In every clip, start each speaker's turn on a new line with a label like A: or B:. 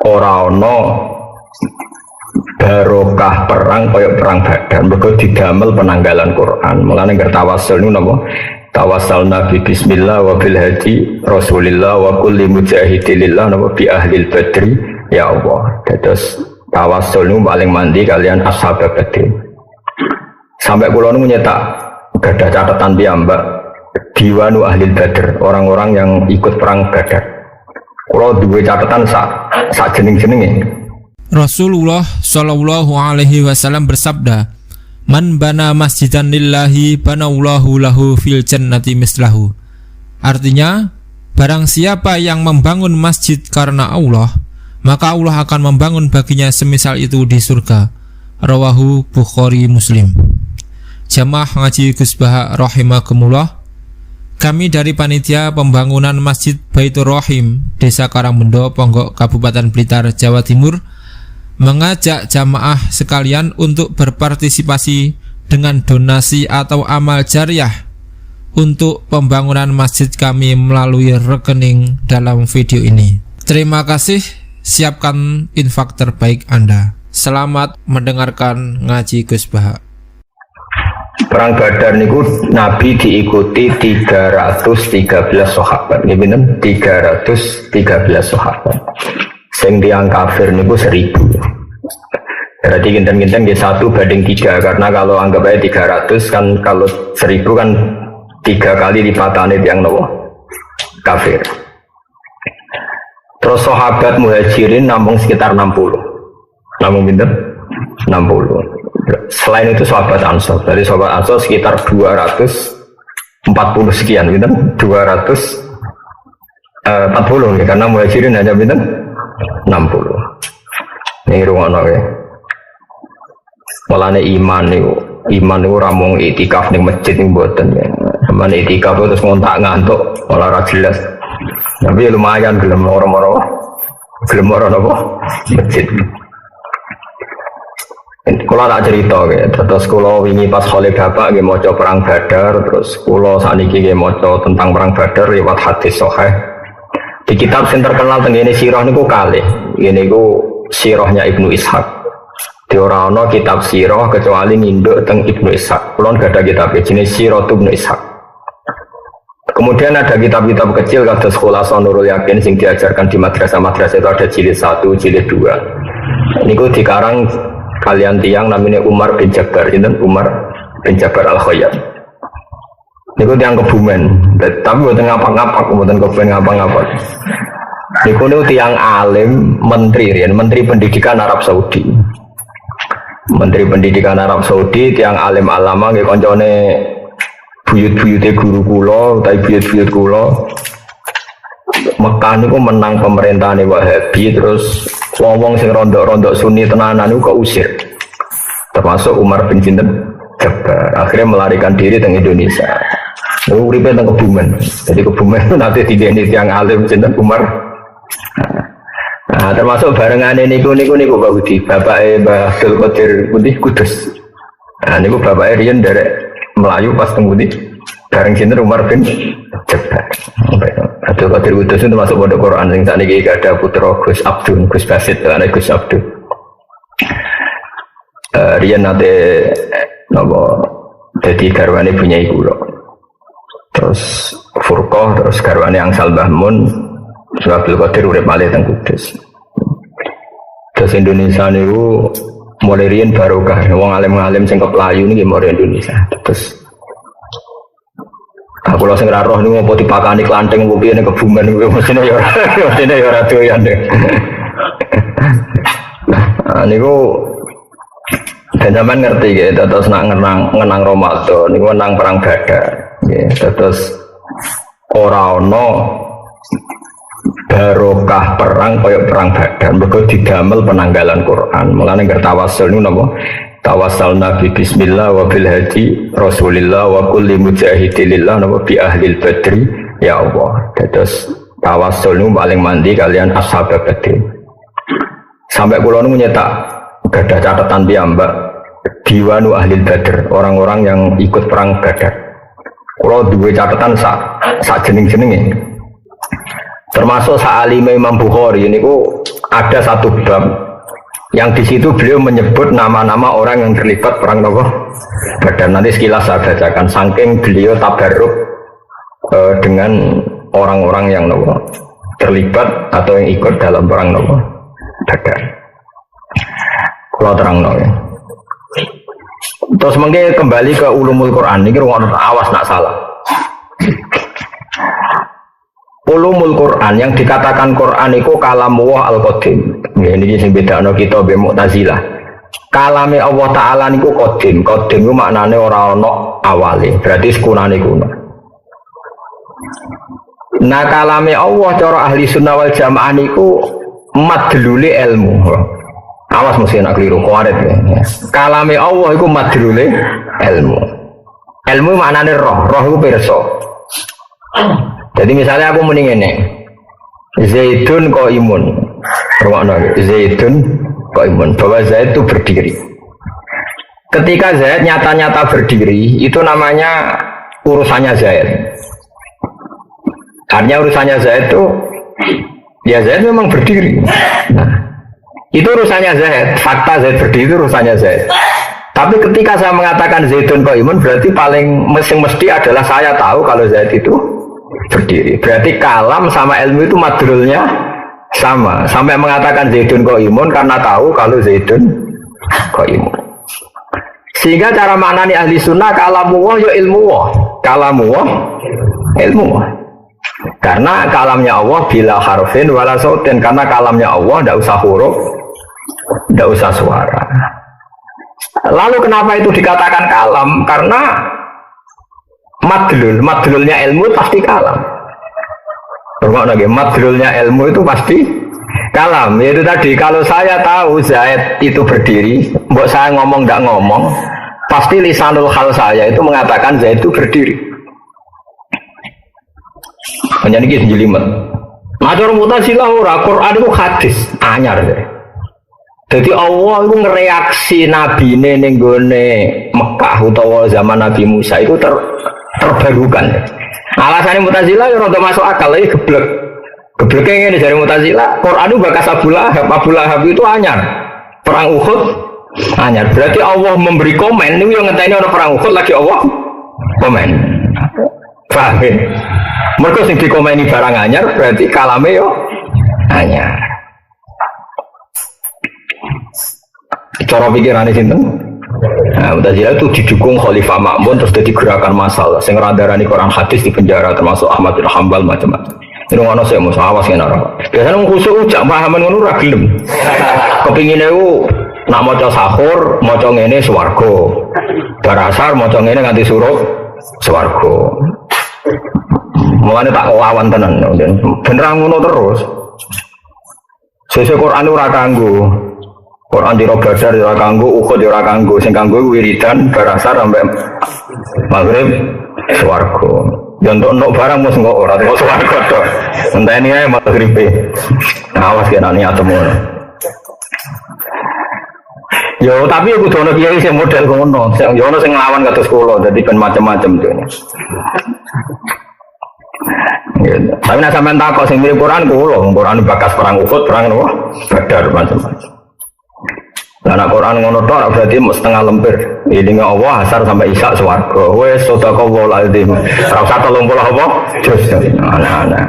A: ora ana barokah perang kaya perang Badar. Mergo didamel penanggalan Quran. Mulane nger tawassul niku napa? Tawassalna bi bismillah wa bil hadi Rasulillah wa kulli mujahidillah napa bi ahlil badri ya Allah. Dados tawassul niku paling mandi kalian ashab Badr. Sampai kula niku nyetak gadah catatan piyambak diwanu ahlil Badr, orang-orang yang ikut perang Badar. Kula duwe catatan sak jeneng-jenenge.
B: Rasulullah Shallallahu Alaihi Wasallam bersabda, "Man bana masjidan lillahi banallahu lahu fil jannati mislahu." Artinya, barang siapa yang membangun masjid karena Allah, maka Allah akan membangun baginya semisal itu di surga. Rawahu Bukhari Muslim. Jamaah ngaji Gus Baha rahimakumullah. Kami dari panitia pembangunan Masjid Baitur Rahim, Desa Karangbendo, Ponggok, Kabupaten Blitar, Jawa Timur, mengajak jamaah sekalian untuk berpartisipasi dengan donasi atau amal jariah untuk pembangunan masjid kami melalui rekening dalam video ini. Terima kasih, siapkan infak terbaik Anda. Selamat mendengarkan ngaji Gus Baha.
A: Perang Badar niku Nabi diikuti 313 sahabat. Nggih pinten? 313 sahabat. Sing tiyang kafir niku 1000. Berarti kinten-kinten nggih 1/3 karena kalau anggap aja 300 kan, kalau 1000 kan 3 kali lipatane tiyang nopo kafir. Terus sahabat muhajirin nampung sekitar 60. Nampung pinten? 60. Selain itu sahabat Ansor. Dari sahabat Ansor sekitar 240 sekian, pinten? 240 nih, karena muhajirin hanya pinten? 60. Ini rungono ya. Mulane iman niku ora mung itikaf ning masjid ning mboten ya. Sampeyan itikaf terus ngontak ngantuk ora jelas. Tapi lumayan gelem moro-moro. Gelem moro napa? Masjid. Kula tak cerita ya, terus kula wingi pas kholi bapak nggih maca perang Badar, terus kula sakniki nggih maca tentang perang Badar lewat hadis sahih. Di kitab yang terkenal tengene sirah niku kalih. Ini niku sirahnya Ibnu Ishaq. Di ora ana kitab sirah kecuali nginduk teng Ibnu Ishaq. Kula gak ada kitab jenis Sirah Ibnu Ishaq. Kemudian ada kitab-kitab kecil kados Khulasan Nurul Yakin sing diajarkan di madrasah-madrasah, itu ada jilid 1, jilid 2. Niku dikarang kalian tiang namanya Umar bin Jabbar, Umar bin Jabbar Al-Khayyam. Niku tiang Kebumen, tapi buatan ngapak-ngapak, buatan Kebumen ngapak-ngapak. Niku tiang alim, menteri pendidikan Arab Saudi. Menteri pendidikan Arab Saudi, tiang alim alama, nggih koncone buyut-buyute guru kula, utawi buyut-buyut kula. Mekah niku menang pemerintahane Wahabi, terus wong-wong sing rondok-rondok Sunni tenanan niku keusir. Termasuk Umar bin Jabbar. Akhirnya melarikan diri teng Indonesia. Niku uripe teng Kebumen. Jadi Kebumen itu nanti digeni tiyang alim sinten Umar. Nah, termasuk barengane niku Pak Budi, bapake Mbah Abdul Qadir Putih Kudus. Nah, niku bapake riyen derek Melayu pas teng Putih. Bareng sinten Umar bin Jabbar. Abdul Qadir Kudus itu masuk pondok Quran sing sakniki ada putra Gus Abdul, Gus Basit, ana Gus Abdul. Riyen nate napa dadi garwane bunyai kula. Terus Furqah, terus garwane Angsal Mbah Mun, Abdul Qadir urip malih teng Kudus. Terus Indonesia niku mulai riyen barokah, wong alim-alim sing keplayu niki mulai Indonesia. Terus aku langsung roh niku apa dipakani klanteng opo piye ning Kebumen niku mesine ya ora doyan deh. Nah niku dan sampean ngerti nggih, terus nak ngenang Ramadan niku nang perang Badar nggih. Terus ora ana barokah perang kaya perang Badar, mergo didamel penanggalan Quran. Mulane nger tawassul niku napa? Tawassalna bi bismillah wa bil hadi Rasulillah wa kulli mujahidillah napa bi ahlil badri ya Allah. Terus tawassul niku paling mandi kalian ashab Badr. Sampai kula niku nyetak gadah catatan piyambak diwanu ahlil Badr, orang-orang yang ikut perang Badar. Kula duwe catatan sak jeneng-jenenge. Termasuk sak alime Imam Bukhari niku ada satu bab yang di situ beliau menyebut nama-nama orang yang terlibat perang Nopo Badar. Nanti sekilas saya bacakan. Saking beliau tabarruk dengan orang-orang yang Nopo terlibat atau yang ikut dalam perang Nopo Badar. Kalau terang Nopo. Terus mungkin kembali ke ulumul Quran. Ini awas nak salah. Ulumul Quran yang dikatakan Quran itu kalamullah al-qadim. Ini sing bedakno kita be Mu'tazilah. Kalame Allah Taala niku qadim. Qadim ku maknane ora ana awale, berarti sekunane kuno. Nah kalame Allah cara ahli sunnah wal jamaah niku madlule ilmu. Awas mesti nak keliru kuarit ya. Kalame Allah iku madlule ilmu. Ilmu maknane roh, roh iku pirsa. Jadi misalnya aku muni ngene. Zaidun qaimun. Rumakno Zaidun qaimun, bahwa Zaid itu berdiri. Ketika Zaid nyata-nyata berdiri, itu namanya urusannya Zaid. Artinya urusannya Zaid itu ya Zaid memang berdiri. Nah, itu urusannya Zaid. Fakta Zaid berdiri itu urusannya Zaid. Tapi ketika saya mengatakan Zaidun qaimun, berarti paling mesti adalah saya tahu kalau Zaid itu berdiri. Berarti kalam sama ilmu itu madrulnya sama. Sampai mengatakan Zaidun qaimun karena tahu kalau Zaidun qaimun. Sehingga cara maknani ahli sunnah kalamullah ya ilmuwah. Kalamullah ilmuwah. Karena kalamnya Allah bila harfin wala sautin. Karena kalamnya Allah tidak usah huruf, tidak usah suara. Lalu kenapa itu dikatakan kalam? Karena madlulnya ilmu pasti kalam. Madlulnya ilmu itu pasti kalam. Yaitu tadi kalau saya tahu Zaid itu berdiri, mbok saya ngomong nggak ngomong, pasti lisanul hal saya itu mengatakan Zaid itu berdiri. Menjadi gitu jelimet. Matur Mu'tazilah ora, Quran itu hadis anyar deh. Jadi Allah itu ngereaksi Nabi ning gone Mekah utawa zaman Nabi Musa itu terbarukan. Alasannya Mu'tazilah ya rada masuk akal lagi geblek. Gebleknya ngene dari Mu'tazilah, Quran itu bakas Abu Lahab itu anyar. Perang Uhud anyar. Berarti Allah memberi komen ini yang ngenteni ana perang Uhud lagi Allah komen. Paham ya? Mergo sing dikomeni barang anyar berarti kalame yo anyar. Cara pikirane sinten? Nah, Mu'tazilah itu didukung Khalifah Ma'mun terus jadi gerakan masalah. Sing ngradarani Quran hadis di penjara termasuk Ahmad bin Hanbal macam-macam. Ini ngono sik mesti awas kene ora. Biasane wong khusuk jak pahaman ngono ora gelem. Kepingine ku nak maca sahur, maca ngene swarga. Bar asar maca ngene nganti suruh swarga. Mulane tak lawan tenan. Bener ngono terus. Sesuk Quran ora kanggo. Quran di Badar ora kanggo, Uhud ora kanggo, sing kanggo wiridan barasar sampai maghrib swarga. Ya untuk barang mesti kok ora kok swarga to. Enteni ae maghrib. Awas kena niatmu. Yo tapi kudu ono kiai sing model ngono, sing yo ono sing nglawan kados kula, dadi ben macam-macam to. Ya, tapi nek sampean takok sing mirip Quran kula, Quran bakas perang Uhud, perang apa? Badar macam-macam. Lah nek Quran ngono tok berarti setengah lempir. Ilinge Allah asar sampai isya swarga. Wis sedekah azim. Ora usah 30 apa? Jus. Ana-ana.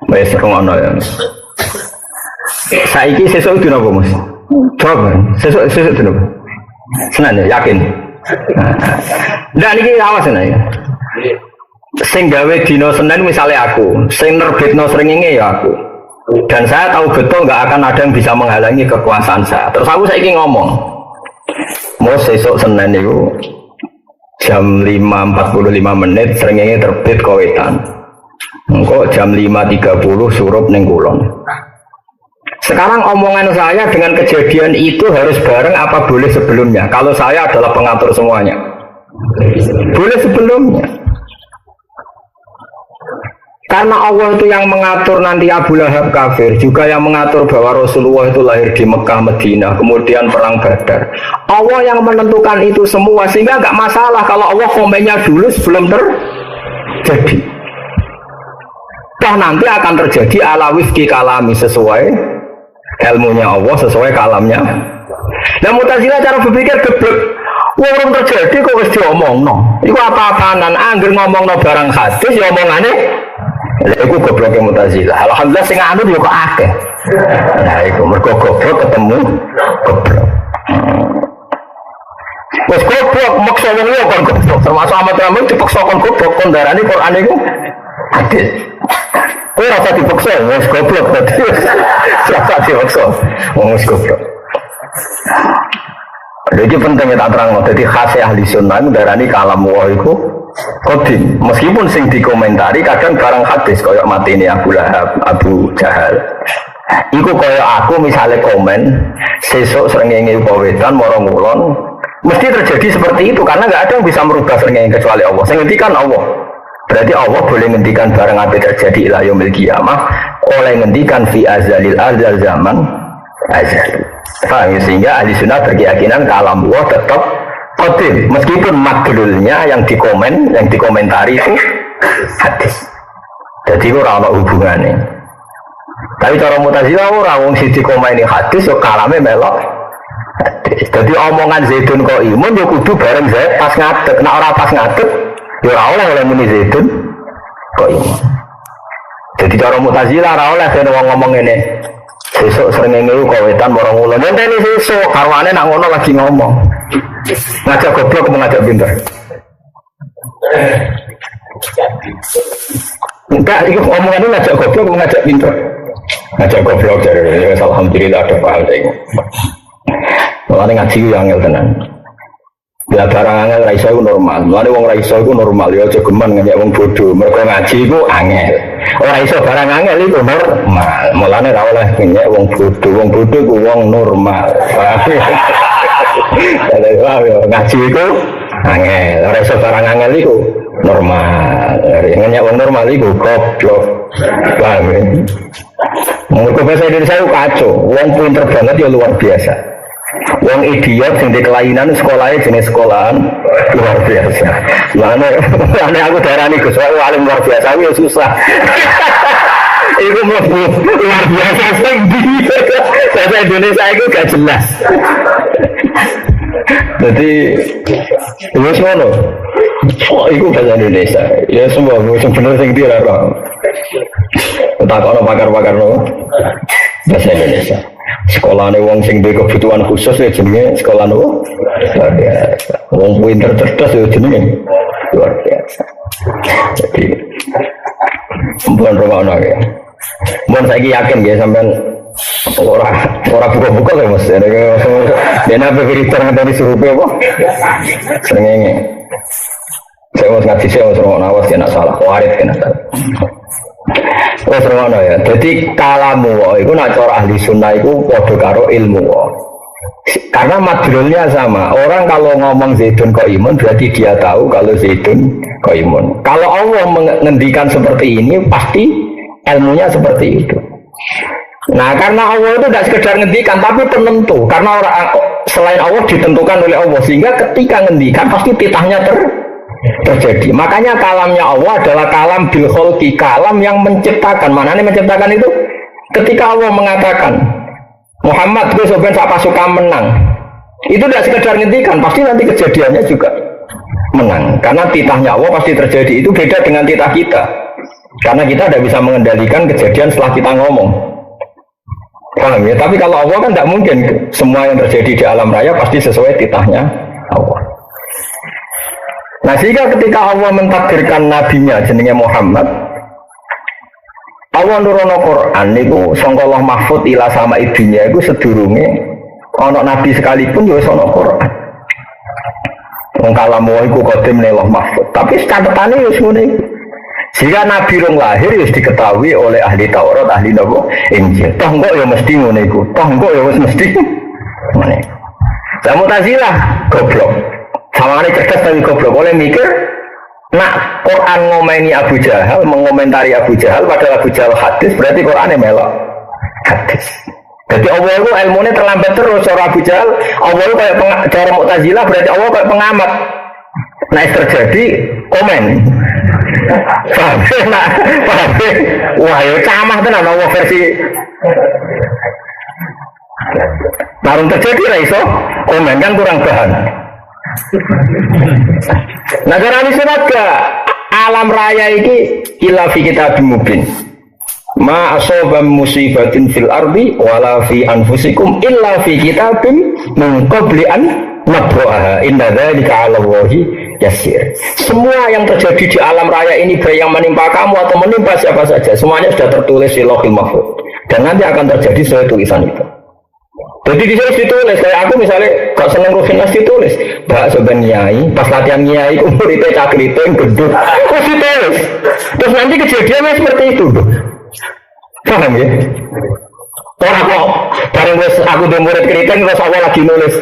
A: Wis ngono ya. Saiki sesuk dina apa, Mas? Coba, sesuk dina. Senin ya, yakin. Nah niki awas ya. Sing gawe dina Senin misalnya aku, sing nerbitno srengenge ya aku. Dan saya tahu betul nggak akan ada yang bisa menghalangi kekuasaan saya. Terus aku saiki ngomong, mau sesuk Senin itu jam 5.45 menit srengenge terbit Kowetan. Engko jam 5.30 surup ning Kulon. Sekarang omongan saya dengan kejadian itu harus bareng apa boleh sebelumnya? Kalau saya adalah pengatur semuanya, boleh sebelumnya. Karena Allah itu yang mengatur nanti Abu Lahab kafir, juga yang mengatur bahwa Rasulullah itu lahir di Mekah, Madinah, kemudian perang Badar. Allah yang menentukan itu semua, sehingga nggak masalah kalau Allah komennya dulu sebelum terjadi. toh nanti akan terjadi ala wifki kalami sesuai ilmunya Allah, sesuai kalamnya. Nah Mu'tazilah cara berpikir geblek. Wong terjadi kok wis diomongno. Iku apa-apaanan anggere ngomongno barang hadis ya omongane. Lha iku gobloke Mu'tazilah. Alhamdulillah sing anut yo kok akeh. Nah iku mergo goblok ketemu goblok. Wes goblok maksa wong liya kon goblok. Termasuk Ahmad Ramin dipaksa kon goblok kon darani Quran iku hadis. Kowe rasa dipaksa wes goblok berarti. Siapa dipaksa? Wong wis goblok. Jadi pentingnya tak terang, jadi khas ahli sunnah darani kalam Allah itu kodim. Meskipun sing dikomentari kadang barang hadis koyok mati ini Abu Lahab, Abu Jahal. Iku koyok aku misalnya komen sesuk srengenge wetan morong ulon, mesti terjadi seperti itu karena nggak ada yang bisa merubah srengenge kecuali Allah. Sing ngendikan Allah. Berarti Allah boleh ngendikan barang apa terjadi ila yaumil qiyamah, oleh ngendikan fi azalil azal zaman azal. Paham ya? Sehingga ahli sunnah berkeyakinan kalam Allah tetap qadim meskipun madlulnya yang dikomentari itu hadis. Jadi ora ana hubungane. Tapi cara Mu'tazilah ora wong siji komeni hadis yo kalame melok hadis. Jadi omongan Zaidun kok imun yo kudu bareng Zaid pas ngadeg. Nek ora pas ngadeg yo ora oleh muni Zaidun kok imun. Jadi cara Mu'tazilah ora oleh wong ngomong ngene. Sesuk srengenge kok wetan morong ulun. Ngenteni sesuk karwane nak ngono lagi ngomong. Ngajak goblok ngajak pinter. Enggak, itu omongannya ngajak goblok ngajak pinter. Ngajak goblok dari alhamdulillah ada pahal saya. Mulane ngaji yang angel tenan. Ya barang angel ra iso iku normal. Mulane wong ra iso iku normal ya aja geman ngenyek wong bodho. Mergo ngaji iku angel. Ora iso barang angel iku normal. Mulane ra oleh ngenyek wong bodho. Wong bodho iku wong normal. Kalau ngaji iku angel. Ora iso barang angel iku normal. Ngenyek wong normal iku goblok. Paham ya? Mergo bahasa Indonesia iku kacau. Wong pinter banget ya luar biasa. Wong idiot sing di kelainan sekolahnya jenis sekolahan luar biasa. Mana aku darani Gus alim luar biasa ya susah. Iku luar biasa sing di bahasa Indonesia itu gak jelas. Jadi wis ngono. Oh, iku bahasa Indonesia. Ya semua sebenarnya sing dirarang. Takokno pakar-pakar no bahasa Indonesia. Sekolahane wong sing duwe kebutuhan khusus ya jenenge sekolah nopo? Luar biasa. Wong pinter cerdas ya jenenge luar biasa. Jadi mbon rokono ya. Mbon saiki yakin ya sampean ora buka-buka ya Mas. Dene apa berita ngene surupe apa? Srengenge. Saya mau ngaji saya mau rokono awas ya nak salah. Warit kena salah. Oh serono ya. Jadi kalamu itu nak cara ahli sunnah itu podo karo ilmu. Karena madlulnya sama. Orang kalau ngomong Zaidun kok imun berarti dia tahu kalau Zaidun kok imun. Kalau Allah mengendikan seperti ini pasti ilmunya seperti itu. Nah karena Allah itu tidak sekedar ngendikan tapi penentu. Karena orang selain Allah ditentukan oleh Allah sehingga ketika ngendikan pasti titahnya terjadi. Makanya kalamnya Allah adalah kalam bil kholqi, kalam yang menciptakan. Mana nih menciptakan itu? Ketika Allah mengatakan Muhammad gue sebenarnya sak pasukan menang, itu tidak sekedar ngendikan, pasti nanti kejadiannya juga menang. Karena titahnya Allah pasti terjadi. Itu beda dengan titah kita. Karena kita tidak bisa mengendalikan kejadian setelah kita ngomong. Paham ya? Tapi kalau Allah kan tidak mungkin semua yang terjadi di alam raya pasti sesuai titahnya Allah. Nah sehingga ketika Allah mentakdirkan nabinya jenenge Muhammad, Allah nurono Quran niku sangka Allah mahfud ila sama ibunya iku sedurunge ana nabi sekalipun ya wis ana Quran. Wong kalamu iku qadim ning Allah mahfud. Tapi catetane wis ngene iki. Sehingga nabi rong lahir wis diketahui oleh ahli Taurat, ahli napa Injil. Toh kok ya mesti ngene iku. Toh kok ya wis mesti ngene. Lah Mu'tazilah goblok. Sama ini cerdas tapi goblok. Boleh mikir nak Quran ngomeni Abu Jahal, mengomentari Abu Jahal padahal Abu Jahal hadis, berarti Qurannya melok hadis. Jadi Allah itu ilmunya terlambat terus. Cara Abu Jahal Allah itu kayak cara Mu'tazilah berarti Allah kayak pengamat. Nah terjadi komen. Paham? Nah, paham? Wah, ya camah tenan ana versi. Barang terjadi lah iso komen kan kurang bahan. Negara ini sudah alam raya ini illa fi kitabim mubin. Ma asaba musibatin fil ardi wala fi anfusikum illa fi kitabim min qabli an nabraha inna dzalika 'ala Allahi yasir. Semua yang terjadi di alam raya ini baik yang menimpa kamu atau menimpa siapa saja semuanya sudah tertulis di Lauhil Mahfuz dan nanti akan terjadi sesuai tulisan itu. Jadi di sini ditulis kayak aku misalnya gak seneng Rufinas ditulis bak sebenarnya nyai pas latihan nyai umur itu cakriting gendut terus ditulis terus nanti kejadiannya seperti itu. Paham ya? Orang kok bareng aku udah murid keriting terus awal lagi nulis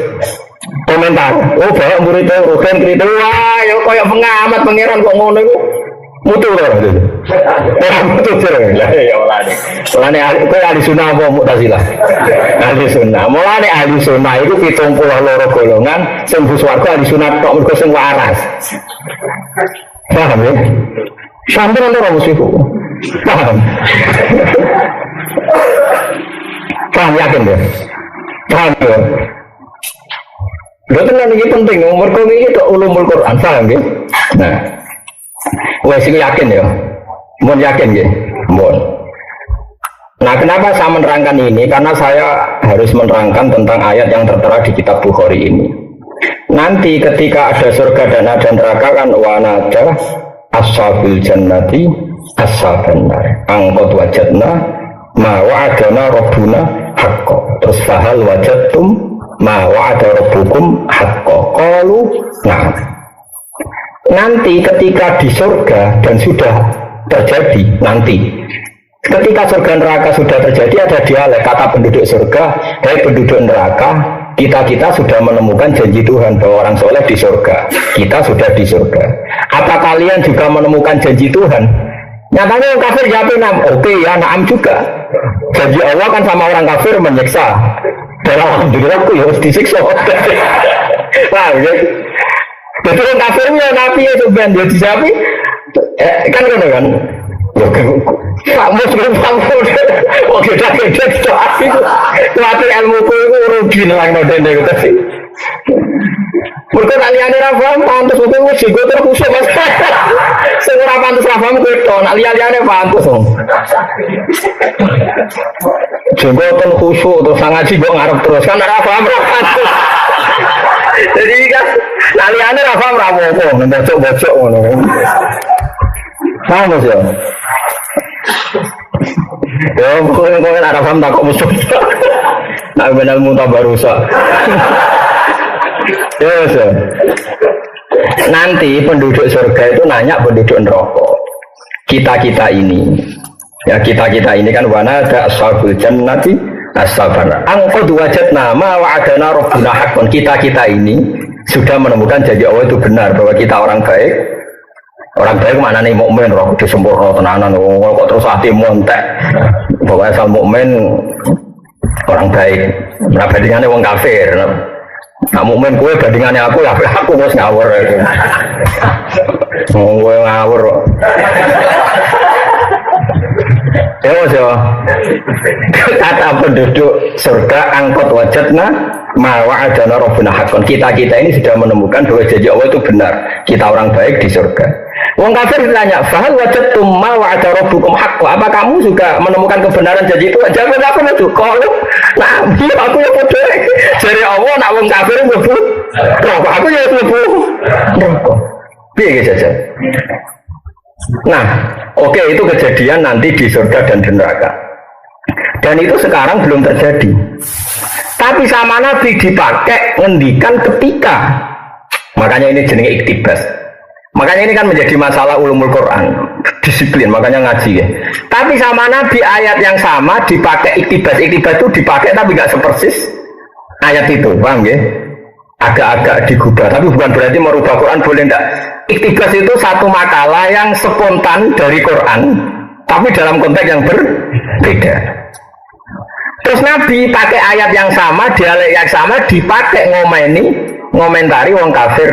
A: komentar oh bawa muridnya Rufin keriting wah ya kayak pengamat pangeran kok ngono itu mutu loh gitu mutu sering ya mulane ahli sunnah apa mu'tazilah ahli sunnah mulane ahli sunnah itu 72 golongan sing bus warga ahli sunnah tok mergo sing waras paham ya sampeyan ora musuhku paham paham yakin ya paham ya lho tenan iki penting umur kok iki tok ulumul Quran paham ya nah wes iki yakin ya mun yakin nggih mun. Nah kenapa saya menerangkan ini karena saya harus menerangkan tentang ayat yang tertera di kitab Bukhari ini. Nanti ketika ada surga dan ada neraka kan wanada ashabul jannati ashaban nar angkot wajadna ma wa'adana rabbuna haqqo terus fahal wajadtum ma wa'ada rabbukum haqqo qalu nah nanti ketika di surga dan sudah terjadi nanti ketika surga neraka sudah terjadi ada dialek kata penduduk surga dari penduduk neraka kita sudah menemukan janji Tuhan bahwa orang soleh di surga kita sudah di surga apa kalian juga menemukan janji Tuhan nyatanya orang kafir jawab nam oke ya naam juga janji Allah kan sama orang kafir menyiksa dan alhamdulillah aku ya harus disiksa wah ya betul orang kafirnya nabi ya sebenarnya dia disapi kan kan kamu sebelum kamu oke dah kita tapi kuatir ilmu ku itu rugi nang noden deh gitu sih mereka aliane ra paham pantes oke wis gue terus mas sing ora pantes ra paham kuwi nak liane pantes dong jenggoten khusyuk terus ngaji kok ngarep terus kan ora paham ra pantes jadi kan liane ra paham ra apa bocok-bocok ngono paham ya ya pokoknya ada paham tak kok musuh nak benar muntah barusa yes. Nanti penduduk surga itu nanya penduduk neraka kita ini ya kita ini kan wana ada ashabul jannati as-sabar angqad wajadna ma wa'adana rabbuna haqqan kita ini sudah menemukan janji Allah itu benar bahwa kita orang baik mana nih mukmin roh kudu sempurna tenanan kok terus hati montek pokoknya asal mukmin orang baik nah bandingannya wong kafir nah mukmin kue bandingannya aku ya aku harus ngawur gue ngawur ya mas ya kata penduduk surga angkot wajadna ma wa'adana rabbuna haqqan kita ini sudah menemukan bahwa janji Allah itu benar kita orang baik di surga. Wong kafir ditanya fahal wajadtum ma wa'ada rabbukum haqqan apa kamu juga menemukan kebenaran janji itu jawab apa itu kalau nah aku ya bodoh dari Allah nak wong kafir mlebu neraka aku ya mlebu neraka piye saja. Nah oke, itu kejadian nanti di surga dan di neraka dan itu sekarang belum terjadi tapi sama Nabi dipakai ngendikan ketika makanya ini jenenge iktibas makanya ini kan menjadi masalah ulumul Quran disiplin makanya ngaji ya tapi sama Nabi ayat yang sama dipakai iktibas itu dipakai tapi gak sepersis ayat itu paham ya agak-agak digubah tapi bukan berarti merubah Quran boleh enggak iktibas itu satu makalah yang spontan dari Quran tapi dalam konteks yang berbeda. Terus Nabi pakai ayat yang sama, dialek yang sama dipakai ngomentari wong kafir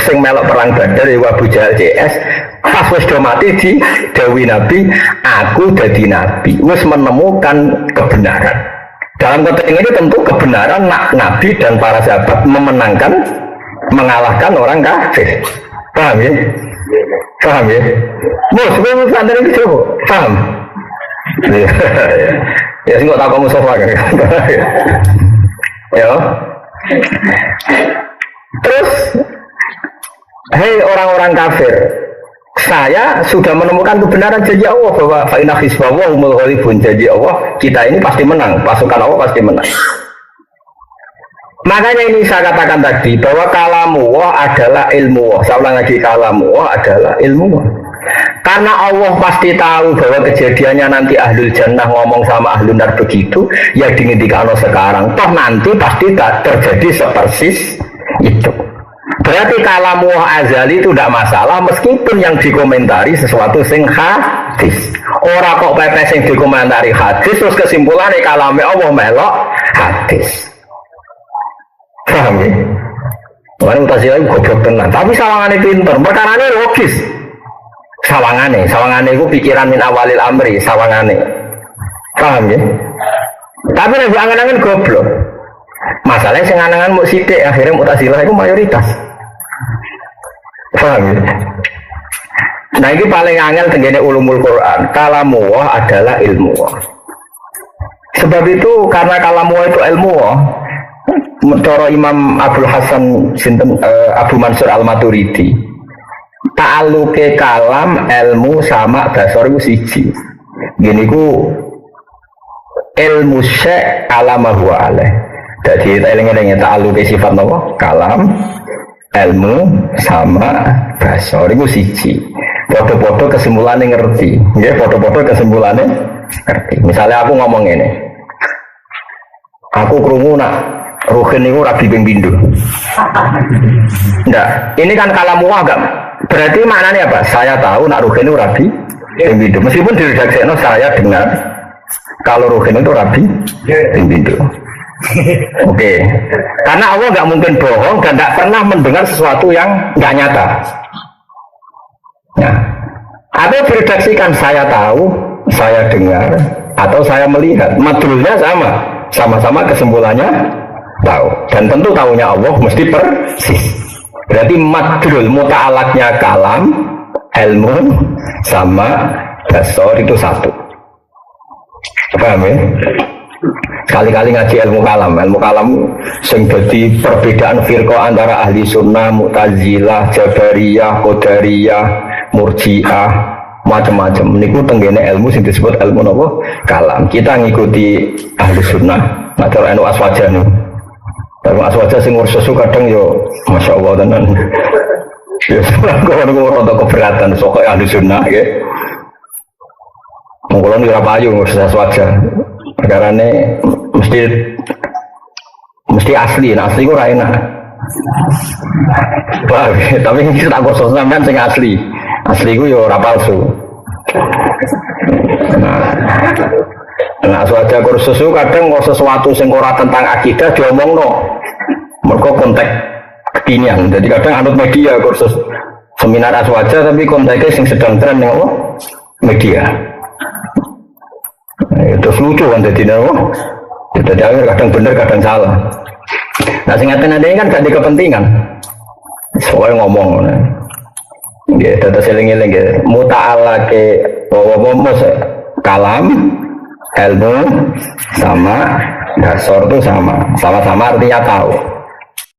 A: sing melok perang Badar ya Abu Jahal CS pas wis do mati di dawuh Nabi, aku dadi nabi, wis menemukan kebenaran. Dalam konteks ini tentu kebenaran Nabi dan para sahabat mengalahkan orang kafir. Paham ya? Paham ya? Mus, gue sadar ini coba. Paham? Ya sih nggak tahu kamu sofa kan? Ya. Terus, hei orang-orang kafir, saya sudah menemukan kebenaran janji Allah bahwa fa'inna hisbawah umul ghalibun, janji Allah kita ini pasti menang, pasukan Allah pasti menang. Makanya ini saya katakan tadi bahwa kalamullah adalah ilmu. Saya ulang lagi, kalamullah adalah ilmu. Karena Allah pasti tahu bahwa kejadiannya nanti ahlul jannah ngomong sama ahlul nar begitu, ya dingendikano sekarang. Toh nanti pasti tak terjadi sepersis itu. Berarti kalamullah azali itu tidak masalah meskipun yang dikomentari sesuatu sing hadis. Orang kok pepes yang dikomentari hadis terus kesimpulannya kalamnya Allah melok hadis. Paham ya? Orang Mu'tazilah itu goblok tenan, tapi sawangannya pinter, perkaranya logis. Sawangannya itu pikiran min awalil amri, sawangannya. Paham ya? Tapi lebih angan-angan goblok. Masalahnya sing angan-angan mau sidik, akhirnya Mu'tazilah itu mayoritas. Paham ya? Nah ini paling angel tenggene ulumul Quran. Kalamullah adalah ilmu. Sebab itu karena kalamullah itu ilmu. Menurut Imam Abdul Hasan Abu Mansur Al-Maturidi, ta'aluke kalam ilmu sama dasar itu siji. Gini ku ilmu syek alama huwa alaih. Jadi eling-elingnya ta'aluke sifat apa? Kalam, ilmu sama dasar itu siji. Foto-foto kesimpulannya ngerti. Ya, foto-foto kesimpulannya ngerti. Misalnya aku ngomong ini, aku krungu nak Ruhin itu rabi ping-pindho. Nah, ini kan kalamullah agak berarti maknanya apa? Saya tahu nak Ruhin itu rabi ping-pindho. Meskipun di redaksi saya dengar kalau Ruhin itu rabi ping-pindho. Oke. Karena Allah nggak mungkin bohong dan nggak pernah mendengar sesuatu yang nggak nyata. Nah, atau diredaksikan saya tahu, saya dengar, atau saya melihat. Madrulnya sama-sama kesimpulannya tahu, dan tentu tahunya Allah mesti persis. Berarti madrul muta'alaknya kalam, ilmu sama dasar itu satu. Paham ya? Sekali-kali ngaji ilmu kalam sing dadi perbedaan firqah antara ahli sunnah, mu'tazilah, jabariyah, qadariyah, murji'ah, macam-macam. Niku tenggene ilmu sing disebut ilmu napa? Kalam. Kita ngikuti ahli sunnah, matur anu aswaja niku. Kalau aswaja sing ngurus kadang yo masya Allah tenan. Ya kalau rada keberatan sok ahli sunnah ya. Mungkin ora payu ngurus aswaja. Perkarane mesti asli ku ora enak. Wah, tapi iki tak kursus sampean sing asli. Asli ku yo ora palsu. Nah, aswaja kursus kadang kok sesuatu sing ora tentang akidah diomongno. Mereka konteks kekinian. Jadi kadang anut media kursus seminar aswaja tapi konteksnya yang sedang tren yang media. Nah, itu lucu kan jadi jadi kadang benar kadang salah. Nah singkatan ada ini kan gak ada kepentingan. Soalnya ngomong. Ya, data seling-eling ya. Muta'alake kalam, ilmu sama dasar itu sama-sama artinya tahu.